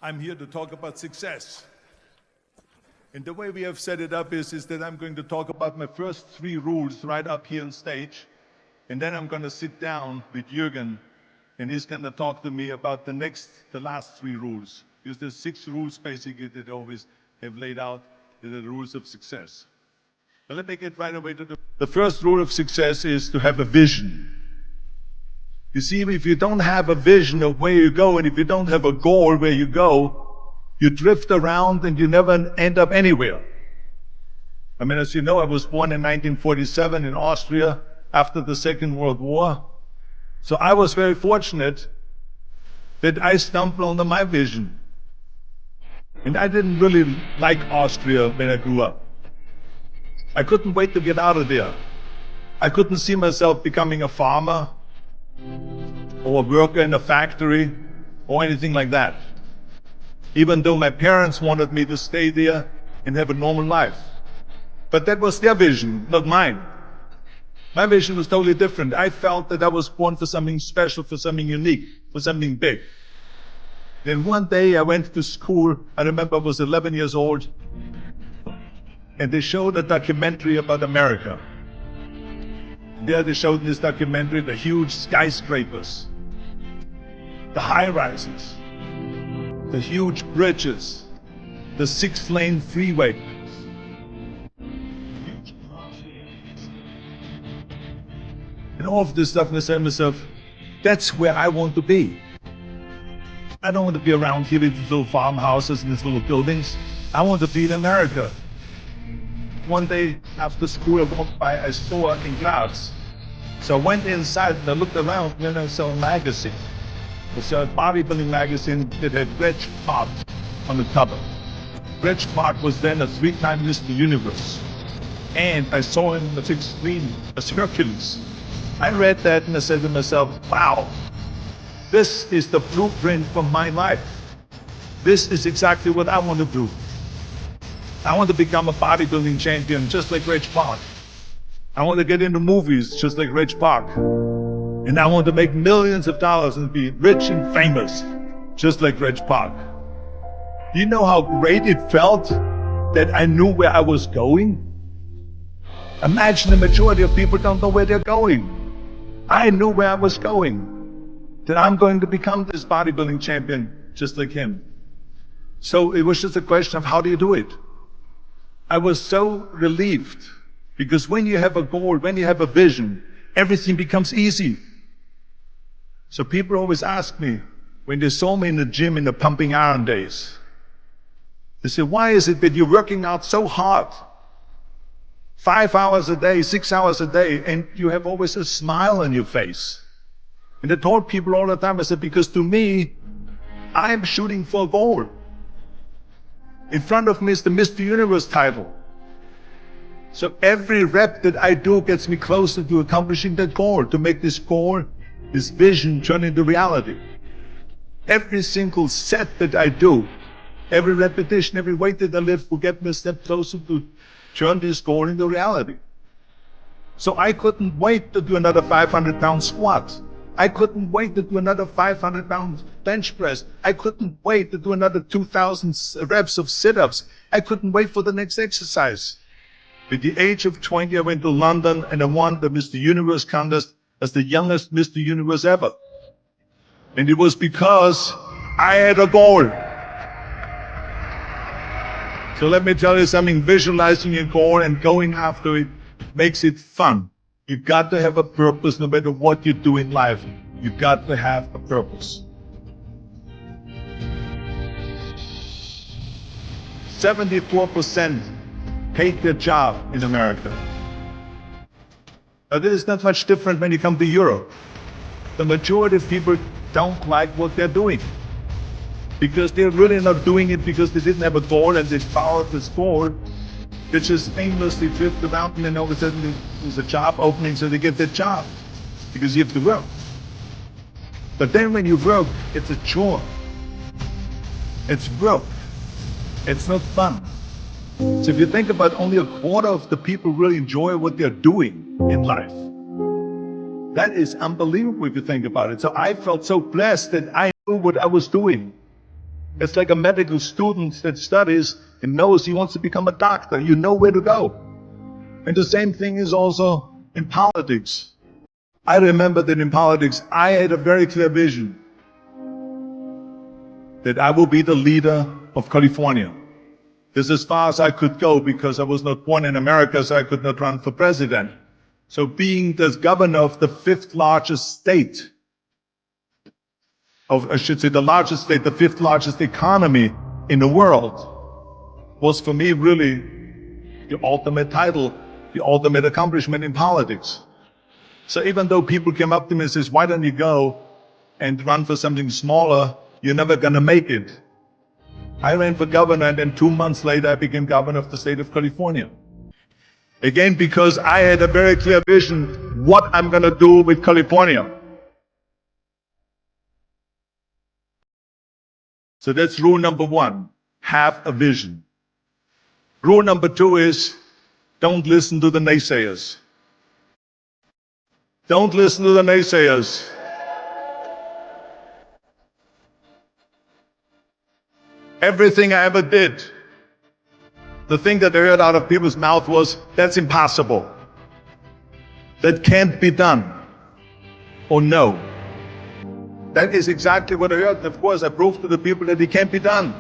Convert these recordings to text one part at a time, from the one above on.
I'm here to talk about success. And the way we have set it up is that I'm going to talk about my first 3 rules right up here on stage. And then I'm going to sit down with Jürgen, and he's going to talk to me about the last 3 rules. Because there's 6 rules basically that I always have laid out, that are the rules of success. But let me get right away to the first rule of success is to have a vision. You see, if you don't have a vision of where you go, and if you don't have a goal where you go, you drift around and you never end up anywhere. I mean, as you know, I was born in 1947 in Austria after the Second World War. So I was very fortunate that I stumbled onto my vision. And I didn't really like Austria when I grew up. I couldn't wait to get out of there. I couldn't see myself becoming a farmer or a worker in a factory or anything like that. Even though my parents wanted me to stay there and have a normal life. But that was their vision, not mine. My vision was totally different. I felt that I was born for something special, for something unique, for something big. Then one day I went to school. I remember I was 11 years old, and they showed a documentary about America. There they showed in this documentary the huge skyscrapers, the high-rises, the huge bridges, the 6-lane freeway. And all of this stuff, and I said to myself, that's where I want to be. I don't want to be around here with these little farmhouses and these little buildings. I want to be in America. One day after school, I walked by, I saw a glass. So I went inside and I looked around, and then I saw a magazine. I saw a bodybuilding magazine that had Reg Park on the cover. Reg Park was then a 3-time Mr. Universe. And I saw him on the big screen as Hercules. I read that and I said to myself, wow, this is the blueprint for my life. This is exactly what I want to do. I want to become a bodybuilding champion just like Reg Park. I want to get into movies just like Reg Park. And I want to make millions of dollars and be rich and famous just like Reg Park. Do you know how great it felt that I knew where I was going? Imagine the majority of people don't know where they're going. I knew where I was going. That I'm going to become this bodybuilding champion just like him. So it was just a question of how do you do it? I was so relieved because when you have a goal, when you have a vision, everything becomes easy. So people always ask me, when they saw me in the gym in the pumping iron days, they say, why is it that you're working out so hard? 5 hours a day, 6 hours a day, and you have always a smile on your face. And I told people all the time, I said, because to me, I'm shooting for a goal. In front of me is the Mr. Universe title. So every rep that I do gets me closer to accomplishing that goal, to make this goal, this vision turn into reality. Every single set that I do, every repetition, every weight that I lift will get me a step closer to turn this goal into reality. So I couldn't wait to do another 500-pound squat. I couldn't wait to do another 500-pound bench press. I couldn't wait to do another 2,000 reps of sit-ups. I couldn't wait for the next exercise. At the age of 20, I went to London and I won the Mr. Universe contest as the youngest Mr. Universe ever. And it was because I had a goal. So let me tell you something, visualizing your goal and going after it makes it fun. You've got to have a purpose no matter what you do in life. You've got to have a purpose. 74% hate their job in America. Now this is not much different when you come to Europe. The majority of people don't like what they're doing. Because they're really not doing it because they didn't have a goal and they followed this goal. They just aimlessly drift around and then all of a sudden there's a job opening, so they get that job. Because you have to work. But then when you work, it's a chore. It's work. It's not fun. So if you think about only a quarter of the people really enjoy what they're doing in life. That is unbelievable if you think about it. So I felt so blessed that I knew what I was doing. It's like a medical student that studies and knows he wants to become a doctor. You know where to go. And the same thing is also in politics. I remember that in politics, I had a very clear vision that I will be the leader of California. This is as far as I could go because I was not born in America, so I could not run for president. So being the governor of the fifth largest state, I should say the largest state, the fifth largest economy in the world, was for me really the ultimate title, the ultimate accomplishment in politics. So even though people came up to me and says, why don't you go and run for something smaller? You're never gonna make it. I ran for governor, and then 2 months later I became governor of the state of California. Again, because I had a very clear vision what I'm gonna do with California. So that's rule number one, have a vision. Rule number two is, don't listen to the naysayers. Don't listen to the naysayers. Everything I ever did, the thing that I heard out of people's mouth was, that's impossible. That can't be done. Or no. That is exactly what I heard. And of course, I proved to the people that it can't be done.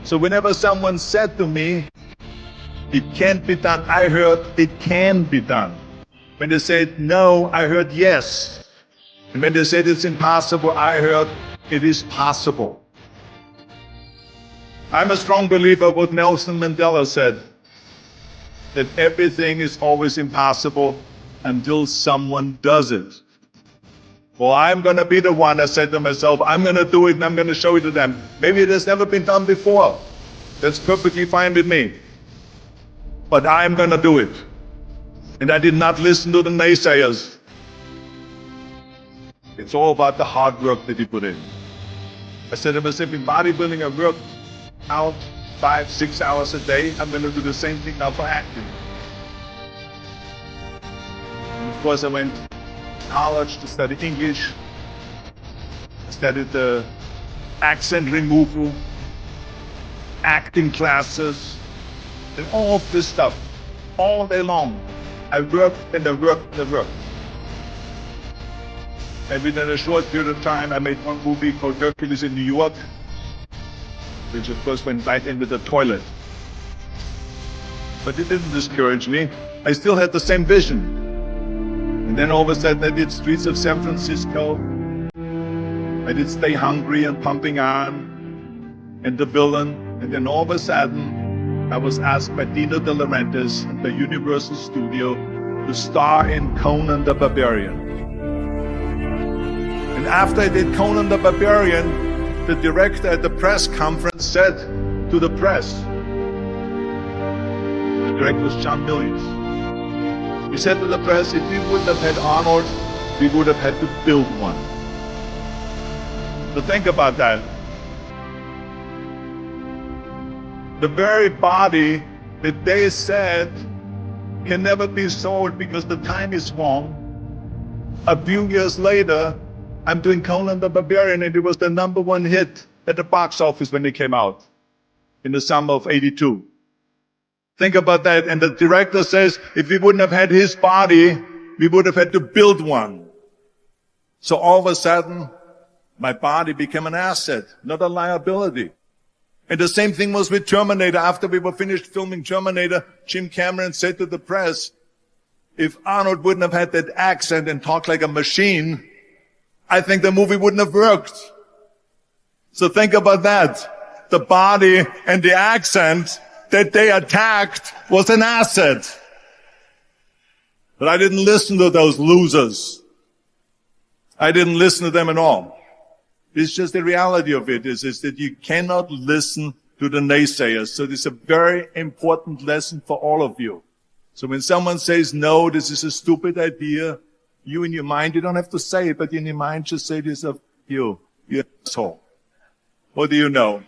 So whenever someone said to me, it can't be done, I heard, it can be done. When they said no, I heard yes. And when they said it's impossible, I heard it is possible. I'm a strong believer of what Nelson Mandela said, that everything is always impossible until someone does it. Well, I'm going to be the one, I said to myself, I'm going to do it and I'm going to show it to them. Maybe it has never been done before. That's perfectly fine with me. But I'm going to do it. And I did not listen to the naysayers. It's all about the hard work that you put in. I said to myself, in bodybuilding, I work out 5-6 hours a day. I'm going to do the same thing now for acting. And of course, I went to college to study English. I studied the accent removal, acting classes, and all of this stuff, all day long. I worked and I worked and I worked. And within a short period of time, I made one movie called Hercules in New York, which of course went right into the toilet. But it didn't discourage me. I still had the same vision. And then all of a sudden I did Streets of San Francisco. I did Stay Hungry and Pumping On and The Villain. And then all of a sudden, I was asked by Dino De Laurentiis and the Universal Studio to star in Conan the Barbarian. And after I did Conan the Barbarian, the director at the press conference said to the press, the director was John Milius. He said to the press, if we wouldn't have had Arnold, we would have had to build one. So think about that. The very body that they said can never be sold because the time is wrong. A few years later, I'm doing Conan the Barbarian, and it was the #1 hit at the box office when it came out in the summer of '82. Think about that. And the director says, if we wouldn't have had his body, we would have had to build one. So all of a sudden, my body became an asset, not a liability. And the same thing was with Terminator. After we were finished filming Terminator, Jim Cameron said to the press, if Arnold wouldn't have had that accent and talked like a machine, I think the movie wouldn't have worked. So think about that. The body and the accent that they attacked was an asset. But I didn't listen to those losers. I didn't listen to them at all. It's just the reality of it is that you cannot listen to the naysayers. So this is a very important lesson for all of you. So when someone says, no, this is a stupid idea, you in your mind, you don't have to say it, but in your mind just say to yourself, you asshole. What do you know?